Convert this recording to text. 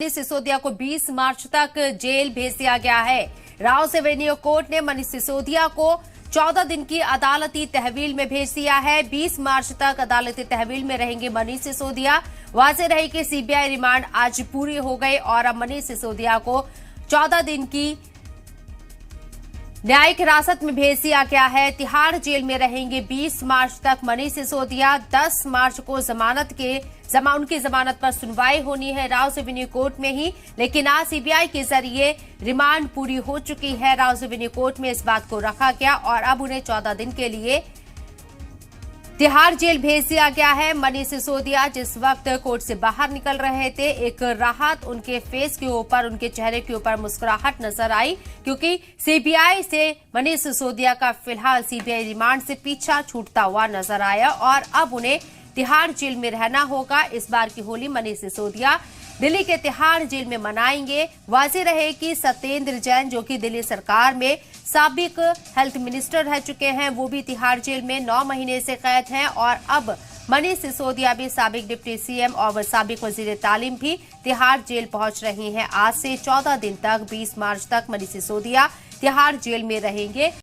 मनीष सिसोदिया को 20 मार्च तक जेल भेज दिया गया है। राउस एवेन्यू कोर्ट ने मनीष सिसोदिया को 14 दिन की अदालती तहवील में भेज दिया है। 20 मार्च तक अदालती तहवील में रहेंगे मनीष सिसोदिया। वाज़ेह रहे कि सीबीआई रिमांड आज पूरी हो गई और अब मनीष सिसोदिया को 14 दिन की न्यायिक हिरासत में भेज दिया गया है। तिहाड़ जेल में रहेंगे 20 मार्च तक मनीष सिसोदिया। 10 मार्च को उनकी जमानत पर सुनवाई होनी है राउस एवेन्यू कोर्ट में ही, लेकिन आज सीबीआई के जरिए रिमांड पूरी हो चुकी है। राउस एवेन्यू कोर्ट में इस बात को रखा गया और अब उन्हें 14 दिन के लिए तिहाड़ जेल भेज दिया गया है। मनीष सिसोदिया जिस वक्त कोर्ट से बाहर निकल रहे थे, एक राहत उनके फेस के ऊपर, उनके चेहरे के ऊपर मुस्कुराहट नजर आई, क्योंकि सीबीआई से मनीष सिसोदिया का फिलहाल सीबीआई रिमांड से पीछा छूटता हुआ नजर आया और अब उन्हें तिहाड़ जेल में रहना होगा। इस बार की होली मनीष सिसोदिया दिल्ली के तिहाड़ जेल में मनाएंगे। वाज़ेह रहे कि सत्येंद्र जैन, जो कि दिल्ली सरकार में साबिक हेल्थ मिनिस्टर रह चुके हैं, वो भी तिहाड़ जेल में 9 महीने से कैद हैं और अब मनीष सिसोदिया भी साबिक डिप्टी सीएम और साबिक वजीर तालीम भी तिहाड़ जेल पहुंच रही हैं। आज से 14 दिन तक 20 मार्च तक मनीष सिसोदिया तिहाड़ जेल में रहेंगे।